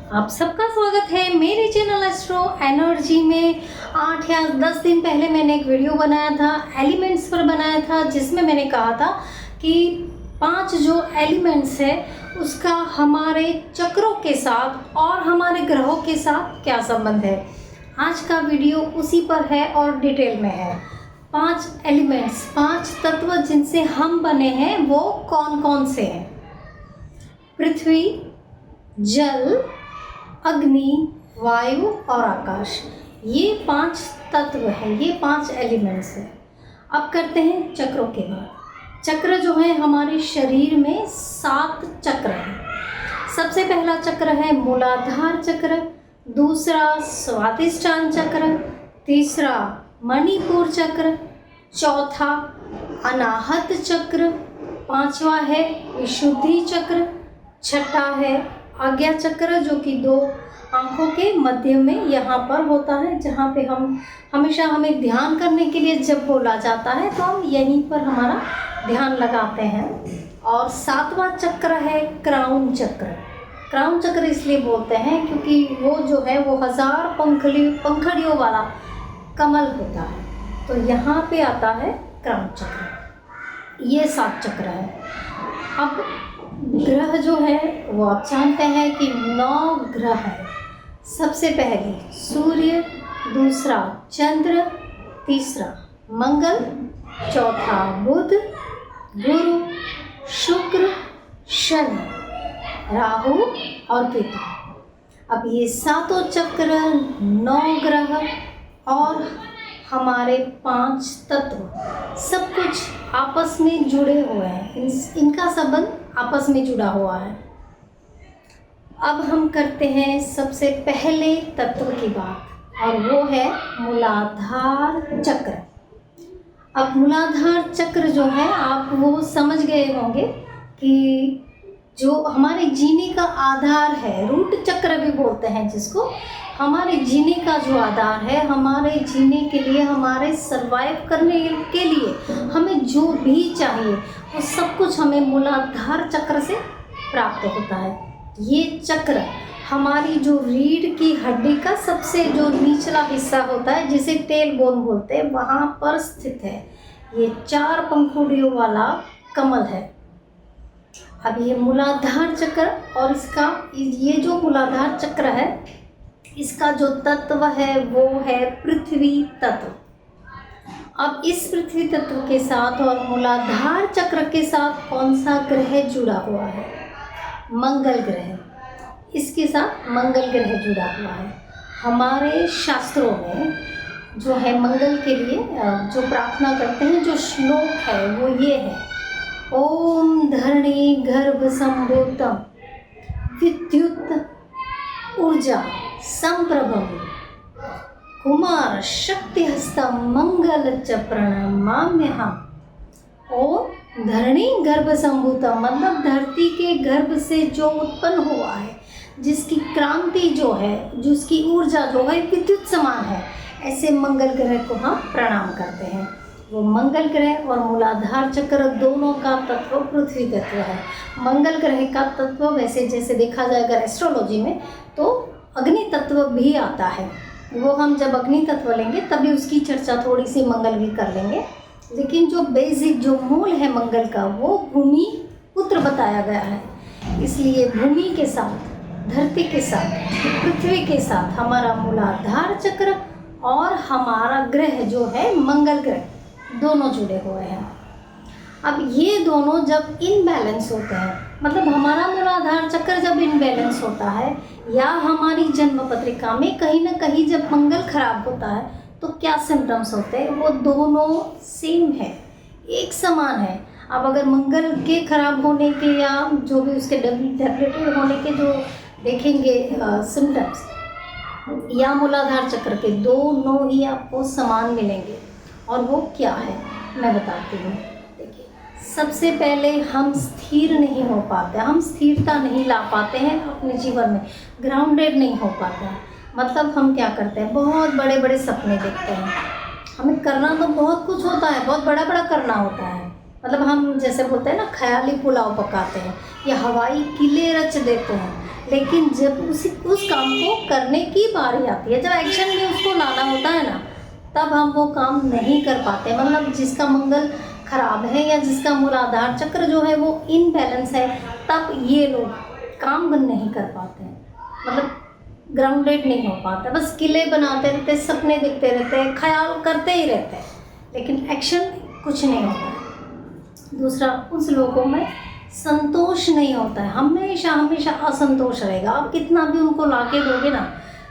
आप सबका स्वागत है मेरे चैनल एस्ट्रो एनर्जी में। 8 या 10 दिन पहले मैंने एक वीडियो बनाया था, एलिमेंट्स पर बनाया था, जिसमें मैंने कहा था कि 5 जो एलिमेंट्स है उसका हमारे चक्रों के साथ और हमारे ग्रहों के साथ क्या संबंध है। आज का वीडियो उसी पर है और डिटेल में है। 5 एलिमेंट्स, 5 तत्व जिनसे हम बने हैं वो कौन कौन से हैं। पृथ्वी, जल, अग्नि, वायु और आकाश, ये 5 तत्व हैं, ये 5 एलिमेंट्स हैं। अब करते हैं चक्रों के बाद। चक्र जो है हमारे शरीर में 7 चक्र हैं। सबसे पहला चक्र है मूलाधार चक्र, दूसरा स्वादिष्टान चक्र, तीसरा मणिपुर चक्र, चौथा अनाहत चक्र, पांचवा है विशुद्धि चक्र, छठा है आज्ञा चक्र जो कि 2 आंखों के मध्य में यहाँ पर होता है, जहाँ पे हम हमेशा हमें ध्यान करने के लिए जब बोला जाता है तो हम यहीं पर हमारा ध्यान लगाते हैं। और 7वां चक्र है क्राउन चक्र। क्राउन चक्र इसलिए बोलते हैं क्योंकि वो जो है वो 1000 पंखड़ियों वाला कमल होता है, तो यहाँ पे आता है क्राउन चक्र। ये 7 चक्र है। अब ग्रह जो है वो आप जानते हैं कि 9 ग्रह है। सबसे पहले सूर्य, दूसरा चंद्र, तीसरा मंगल, चौथा बुध, गुरु, शुक्र, शनि, राहु और केतु। अब ये 7 चक्र, 9 ग्रह और हमारे 5 तत्व सब कुछ आपस में जुड़े हुए हैं। इनका संबंध आपस में जुड़ा हुआ है। अब हम करते हैं सबसे पहले तत्व की बात, और वो है मूलाधार चक्र। अब मूलाधार चक्र जो है आप वो समझ गए होंगे कि जो हमारे जीने का आधार है, रूट चक्र भी बोलते हैं जिसको, हमारे जीने का जो आधार है, हमारे जीने के लिए, हमारे सरवाइव करने के लिए हमें जो भी चाहिए वो सब कुछ हमें मूलाधार चक्र से प्राप्त होता है। ये चक्र हमारी जो रीढ़ की हड्डी का सबसे जो निचला हिस्सा होता है, जिसे टेल बोन बोलते हैं, वहाँ पर स्थित है। ये 4 पंखुड़ियों वाला कमल है। अब ये मूलाधार चक्र और इसका ये जो मूलाधार चक्र है इसका जो तत्व है वो है पृथ्वी तत्व। अब इस पृथ्वी तत्व के साथ और मूलाधार चक्र के साथ कौन सा ग्रह जुड़ा हुआ है? मंगल ग्रह। इसके साथ मंगल ग्रह जुड़ा हुआ है। हमारे शास्त्रों में जो है मंगल के लिए जो प्रार्थना करते हैं, जो श्लोक है वो ये है, ओम धरणी गर्भ संभूतम विद्युत ऊर्जा संप्रभम कुमार शक्तिहस्तम मंगल च प्रणमाम्यहम्। ओम धरणी गर्भ संभूतम, मतलब धरती के गर्भ से जो उत्पन्न हुआ है, जिसकी क्रांति जो है, जिसकी ऊर्जा जो है विद्युत समान है, ऐसे मंगल ग्रह को हम प्रणाम करते हैं। वो मंगल ग्रह और मूलाधार चक्र दोनों का तत्व पृथ्वी तत्व है। मंगल ग्रह का तत्व वैसे जैसे देखा जाए अगर एस्ट्रोलॉजी में तो अग्नि तत्व भी आता है। वो हम जब अग्नि तत्व लेंगे तभी उसकी चर्चा थोड़ी सी मंगल की कर लेंगे, लेकिन जो बेसिक जो मूल है मंगल का वो भूमि पुत्र बताया गया है। इसलिए भूमि के साथ, धरती के साथ, पृथ्वी के साथ हमारा मूलाधार चक्र और हमारा ग्रह जो है मंगल ग्रह दोनों जुड़े हुए हैं। अब ये दोनों जब इनबैलेंस होते हैं, मतलब हमारा मूलाधार चक्र जब इनबैलेंस होता है या हमारी जन्म पत्रिका में कहीं ना कहीं जब मंगल खराब होता है तो क्या सिम्टम्स होते हैं? वो दोनों सेम है, एक समान है। अब अगर मंगल के खराब होने के या जो भी उसके डेप्रेटेड होने के जो देखेंगे सिम्टम्स, या मूलाधार चक्र के, दोनों ही आपको समान मिलेंगे। और वो क्या है मैं बताती हूँ। देखिए, सबसे पहले हम स्थिर नहीं हो पाते, हम स्थिरता नहीं ला पाते हैं अपने जीवन में, ग्राउंडेड नहीं हो पाता है। मतलब हम क्या करते हैं, बहुत बड़े बड़े सपने देखते हैं। हमें करना तो बहुत कुछ होता है, बहुत बड़ा बड़ा करना होता है। मतलब हम जैसे बोलते हैं ना, ख्याली पुलाव पकाते हैं या हवाई किले रच देते हैं, लेकिन जब उस काम को करने की बारी आती है, जब एक्शन में उसको लाना होता है ना, तब हम वो काम नहीं कर पाते। मतलब जिसका मंगल खराब है या जिसका मूलाधार चक्र जो है वो इनबैलेंस है, तब ये लोग काम नहीं कर पाते हैं, मतलब ग्राउंडेड नहीं हो पाता, बस किले बनाते रहते, सपने देखते रहते हैं, ख्याल करते ही रहते हैं, लेकिन एक्शन कुछ नहीं होता है। दूसरा, उस लोगों में संतोष नहीं होता है, हमेशा हमेशा असंतोष रहेगा। आप कितना भी उनको लाके दोगे ना,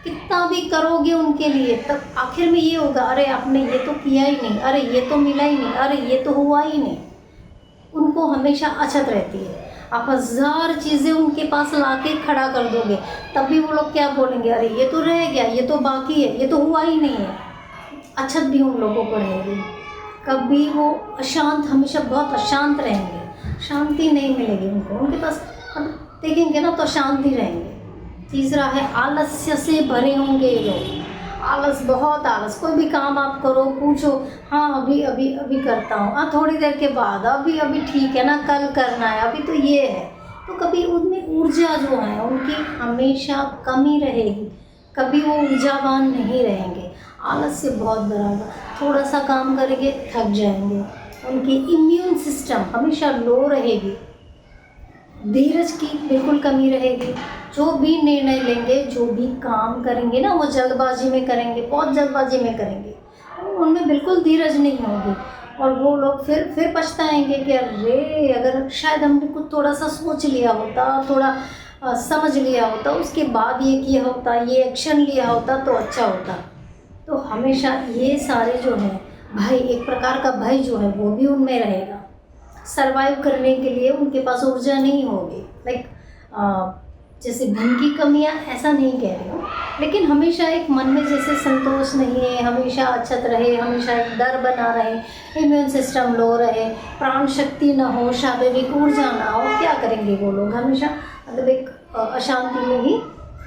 कितना भी करोगे उनके लिए, तब आखिर में ये होगा, अरे आपने ये तो किया ही नहीं, अरे ये तो मिला ही नहीं, अरे ये तो हुआ ही नहीं। उनको हमेशा अछत रहती है। आप 1000 चीज़ें उनके पास लाके खड़ा कर दोगे, तब भी वो लोग क्या बोलेंगे, अरे ये तो रह गया, ये तो बाकी है, ये तो हुआ ही नहीं है। अछत भी उन लोगों को रहेगी। कभी वो अशांत, हमेशा बहुत अशांत रहेंगे, शांति नहीं मिलेगी उनको, उनके पास हम देखेंगे ना तो शांति रहेंगे। तीसरा है, आलस्य से भरे होंगे ये लोग। आलस, बहुत आलस। कोई भी काम आप करो, पूछो, हाँ अभी अभी अभी करता हूँ, हाँ थोड़ी देर के बाद, अभी अभी ठीक है ना, कल करना है, अभी तो ये है। तो कभी उनमें ऊर्जा जो है उनकी हमेशा कमी रहेगी, कभी वो ऊर्जावान नहीं रहेंगे। आलस से बहुत बड़ा होगा, थोड़ा सा काम करेंगे थक जाएंगे। उनकी इम्यून सिस्टम हमेशा लो रहेगी। धीरज की बिल्कुल कमी रहेगी। जो भी निर्णय लेंगे, जो भी काम करेंगे ना, वो जल्दबाजी में करेंगे, बहुत जल्दबाजी में करेंगे, उनमें बिल्कुल धीरज नहीं होगी। और वो लोग फिर पछताएंगे कि अरे अगर शायद हमने कुछ थोड़ा सा सोच लिया होता, थोड़ा समझ लिया होता, उसके बाद ये किया होता, ये एक्शन लिया होता तो अच्छा होता। तो हमेशा ये सारे जो है भय, एक प्रकार का भय जो है वो भी उनमें रहेगा। सरवाइव करने के लिए उनके पास ऊर्जा नहीं होगी। लाइक जैसे धन की कमियां, ऐसा नहीं कह रही हूँ, लेकिन हमेशा एक मन में जैसे संतोष नहीं है, हमेशा अछत रहे, हमेशा एक डर बना रहे, इम्यून सिस्टम लो रहे, प्राण शक्ति ना हो, शारीरिक ऊर्जा ना हो, क्या करेंगे वो लोग? हमेशा मतलब एक अशांति में ही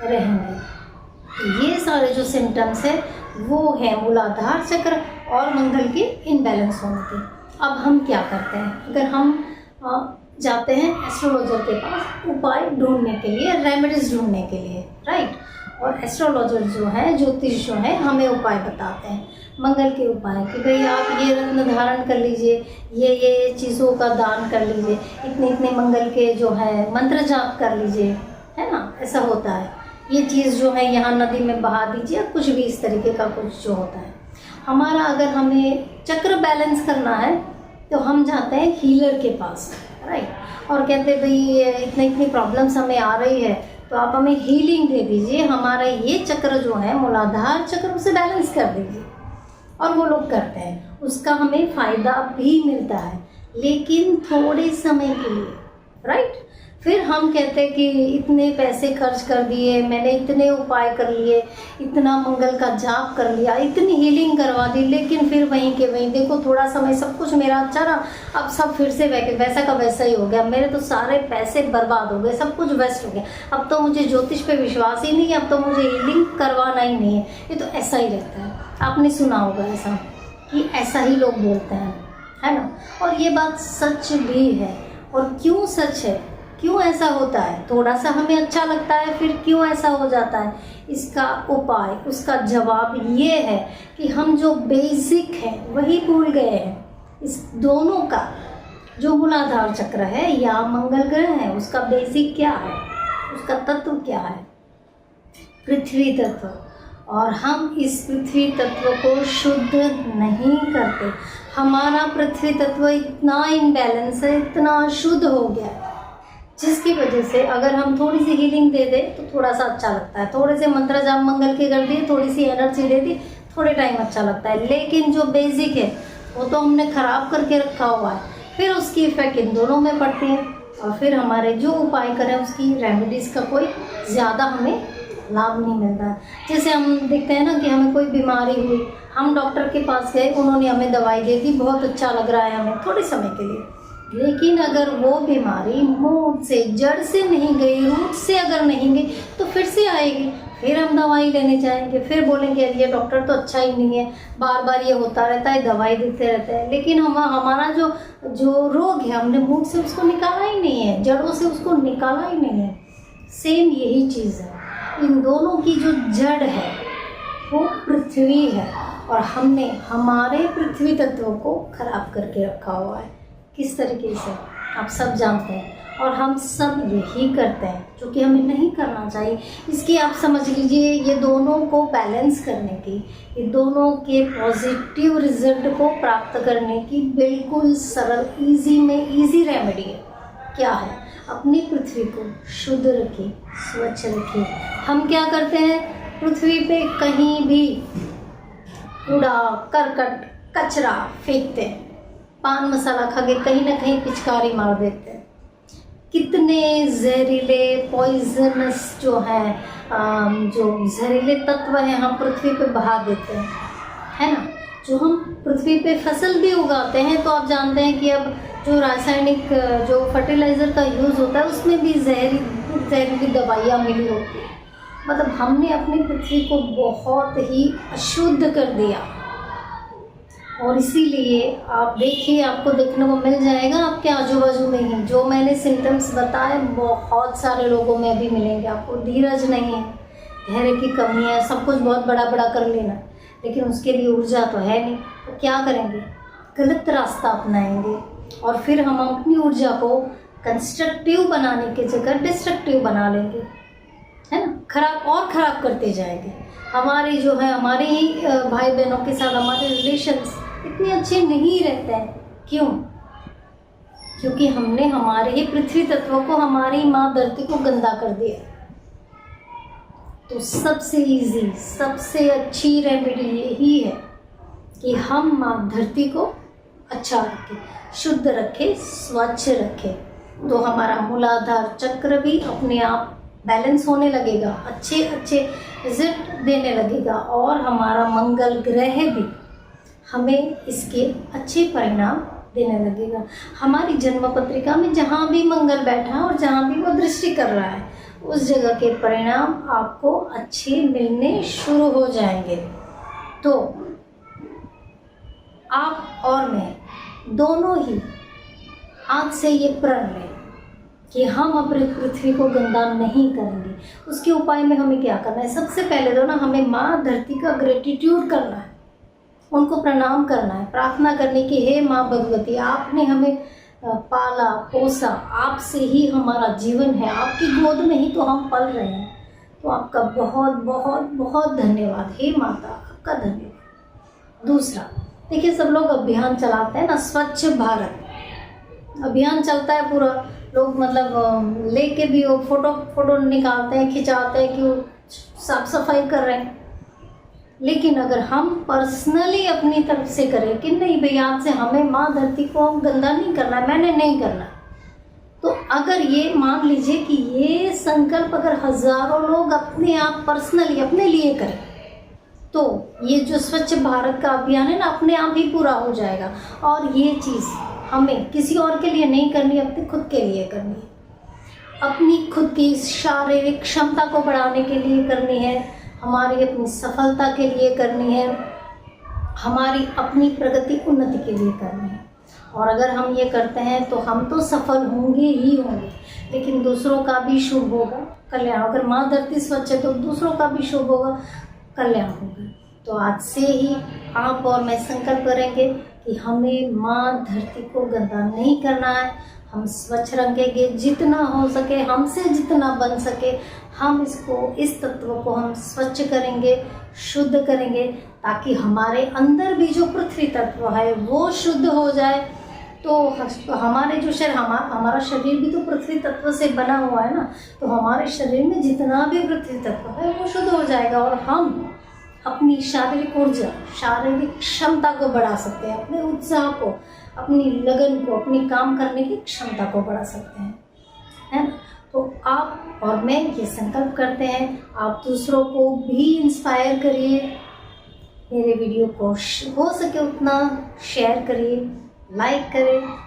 रहेंगे। ये सारे जो सिम्टम्स है वो है मूलाधार चक्र और मंगल के इनबैलेंस होने के। अब हम क्या करते हैं? अगर हम जाते हैं एस्ट्रोलॉजर के पास उपाय ढूंढने के लिए, रेमेडीज ढूंढने के लिए, राइट। और एस्ट्रोलॉजर जो है, ज्योतिष जो है, हमें उपाय बताते हैं मंगल के उपाय कि भाई आप ये रत्न धारण कर लीजिए, ये चीज़ों का दान कर लीजिए, इतने इतने मंगल के जो है मंत्र जाप कर लीजिए, है ना, ऐसा होता है। ये चीज़ जो है यहाँ नदी में बहा दीजिए, कुछ भी इस तरीके का कुछ जो होता है। हमारा अगर हमें चक्र बैलेंस करना है तो हम जाते हैं हीलर के पास, राइट। और कहते हैं भाई इतनी प्रॉब्लम्स हमें आ रही है तो आप हमें हीलिंग दे दीजिए, हमारा ये चक्र जो है मूलाधार चक्र, उसे बैलेंस कर दीजिए। और वो लोग करते हैं, उसका हमें फ़ायदा भी मिलता है, लेकिन थोड़े समय के लिए, राइट। फिर हम कहते हैं कि इतने पैसे खर्च कर दिए, मैंने इतने उपाय कर लिए, इतना मंगल का जाप कर लिया, इतनी हीलिंग करवा दी, लेकिन फिर वहीं के वहीं देखो, थोड़ा समय सब कुछ मेरा अच्छा रहा, अब सब फिर से वैसा का वैसा ही हो गया, मेरे तो सारे पैसे बर्बाद हो गए, सब कुछ वेस्ट हो गया, अब तो मुझे ज्योतिष पे विश्वास ही नहीं है, अब तो मुझे हीलिंग करवाना ही नहीं है। ये तो ऐसा ही रहता है, आपने सुना होगा ऐसा, कि ऐसा ही लोग बोलते हैं, है ना। और ये बात सच भी है। और क्यों सच है, क्यों ऐसा होता है? थोड़ा सा हमें अच्छा लगता है, फिर क्यों ऐसा हो जाता है? इसका उपाय, उसका जवाब ये है कि हम जो बेसिक है वही भूल गए हैं। इस दोनों का जो मूलाधार चक्र है या मंगल ग्रह है, उसका बेसिक क्या है, उसका तत्व क्या है? पृथ्वी तत्व। और हम इस पृथ्वी तत्व को शुद्ध नहीं करते। हमारा पृथ्वी तत्व इतना इनबैलेंस है, इतना अशुद्ध हो गया है, जिसकी वजह से अगर हम थोड़ी सी हीलिंग दे दें तो थोड़ा सा अच्छा लगता है। थोड़े से मंत्र जाप मंगल के कर दिए, थोड़ी सी एनर्जी दे दी, थोड़े टाइम अच्छा लगता है, लेकिन जो बेसिक है वो तो हमने ख़राब करके रखा हुआ है। फिर उसकी इफ़ेक्ट इन दोनों में पड़ती है, और फिर हमारे जो उपाय करें उसकी रेमेडीज़ का कोई ज़्यादा हमें लाभ नहीं मिलता है। जैसे हम देखते हैं ना कि हमें कोई बीमारी हुई, हम डॉक्टर के पास गए, उन्होंने हमें दवाई दे दी, बहुत अच्छा लग रहा है हमें थोड़े समय के लिए, लेकिन अगर वो बीमारी मूल से, जड़ से नहीं गई, रूट से अगर नहीं गई, तो फिर से आएगी, फिर हम दवाई लेने जाएंगे, फिर बोलेंगे ये डॉक्टर तो अच्छा ही नहीं है, बार बार ये होता रहता है, दवाई देते रहते हैं। लेकिन हमारा जो रोग है, हमने मूल से उसको निकाला ही नहीं है, जड़ों से उसको निकाला ही नहीं है। सेम यही चीज़ है। इन दोनों की जो जड़ है वो पृथ्वी है और हमने हमारे पृथ्वी तत्व को खराब करके रखा हुआ है। किस तरीके से आप सब जानते हैं और हम सब यही करते हैं, जो कि हमें नहीं करना चाहिए। इसकी आप समझ लीजिए ये दोनों को बैलेंस करने की, ये दोनों के पॉजिटिव रिजल्ट को प्राप्त करने की बिल्कुल सरल इजी रेमेडी है। क्या है? अपनी पृथ्वी को शुद्ध रखिए, स्वच्छ रखिए। हम क्या करते हैं, पृथ्वी पे कहीं भी कूड़ा करकट कचरा फेंकते हैं, पान मसाला खा के कहीं ना कहीं पिचकारी मार देते हैं। कितने जहरीले पॉइजनस जो हैं, जो जहरीले तत्व हैं हम पृथ्वी पे बहा देते हैं, है ना। जो हम पृथ्वी पे फसल भी उगाते हैं तो आप जानते हैं कि अब जो रासायनिक जो फर्टिलाइज़र का यूज़ होता है उसमें भी जहरीली दवाइयाँ मिली होती है। मतलब हमने अपनी पृथ्वी को बहुत ही अशुद्ध कर दिया और इसीलिए आप देखिए, आपको देखने को मिल जाएगा आपके आजू बाजू में ही जो मैंने सिम्टम्स बताए बहुत सारे लोगों में अभी मिलेंगे। आपको धीरज नहीं है, धैर्य की कमी है, सब कुछ बहुत बड़ा बड़ा कर लेना, लेकिन उसके लिए ऊर्जा तो है नहीं। तो क्या करेंगे? गलत रास्ता अपनाएंगे और फिर हम अपनी ऊर्जा को कंस्ट्रक्टिव बनाने की जगह डिस्ट्रक्टिव बना लेंगे, है ना। खराब करते जाएंगे। हमारे जो है हमारे ही भाई बहनों के साथ हमारे रिलेशंस इतने अच्छे नहीं रहते हैं। क्यों? क्योंकि हमने हमारे ही पृथ्वी तत्व को, हमारी माँ धरती को गंदा कर दिया। तो सबसे इजी, सबसे अच्छी रेमेडी यही है कि हम माँ धरती को अच्छा रखें, शुद्ध रखें, स्वच्छ रखें। तो हमारा मूलाधार चक्र भी अपने आप बैलेंस होने लगेगा, अच्छे रिजल्ट देने लगेगा और हमारा मंगल ग्रह भी हमें इसके अच्छे परिणाम देने लगेगा। हमारी जन्म पत्रिका में जहाँ भी मंगल बैठा है और जहाँ भी वो दृष्टि कर रहा है उस जगह के परिणाम आपको अच्छे मिलने शुरू हो जाएंगे। तो आप और मैं दोनों ही आज से ये प्रण लें कि हम अपनी पृथ्वी को गंदा नहीं करेंगे। उसके उपाय में हमें क्या करना है? सबसे पहले तो ना हमें माँ धरती का ग्रेटिट्यूड करना है, उनको प्रणाम करना है, प्रार्थना करने की, हे माँ भगवती, आपने हमें पाला पोसा, आपसे ही हमारा जीवन है, आपकी गोद में ही तो हम पल रहे हैं। तो आपका बहुत बहुत बहुत धन्यवाद, हे माता, आपका धन्यवाद। दूसरा, देखिए सब लोग अभियान चलाते हैं ना, स्वच्छ भारत अभियान चलता है पूरा। लोग मतलब लेके भी वो फोटो निकालते हैं, खिंचाते हैं कि वो साफ सफाई कर रहे हैं। लेकिन अगर हम पर्सनली अपनी तरफ से करें कि नहीं भैया आज से हमें माँ धरती को गंदा नहीं करना है, मैंने नहीं करना, तो अगर ये मान लीजिए कि ये संकल्प अगर हजारों लोग अपने आप पर्सनली अपने लिए करें तो ये जो स्वच्छ भारत का अभियान है ना अपने आप ही पूरा हो जाएगा। और ये चीज़ हमें किसी और के लिए नहीं करनी, अपने खुद के लिए करनी है, अपनी खुद की शारीरिक क्षमता को बढ़ाने के लिए करनी है, हमारी अपनी सफलता के लिए करनी है, हमारी अपनी प्रगति उन्नति के लिए करनी है। और अगर हम ये करते हैं तो हम तो सफल होंगे ही होंगे, लेकिन दूसरों का भी शुभ होगा, कल्याण। अगर माँ धरती स्वच्छ है तो दूसरों का भी शुभ होगा, कल्याण होगा। तो आज से ही आप और मैं संकल्प करेंगे कि हमें माँ धरती को गंदा नहीं करना है, हम स्वच्छ रखेंगे, जितना हो सके हमसे जितना बन सके हम इस तत्व को हम स्वच्छ करेंगे, शुद्ध करेंगे, ताकि हमारे अंदर भी जो पृथ्वी तत्व है वो शुद्ध हो जाए। तो हमारे जो हमारा शरीर भी तो पृथ्वी तत्व से बना हुआ है ना, तो हमारे शरीर में जितना भी पृथ्वी तत्व है वो शुद्ध हो जाएगा और हम अपनी शारीरिक ऊर्जा, शारीरिक क्षमता को बढ़ा सकते हैं, अपने उत्साह को, अपनी लगन को, अपनी काम करने की क्षमता को बढ़ा सकते हैं, है ना। तो आप और मैं ये संकल्प करते हैं, आप दूसरों को भी इंस्पायर करिए, मेरे वीडियो को हो सके उतना शेयर करिए, लाइक करें।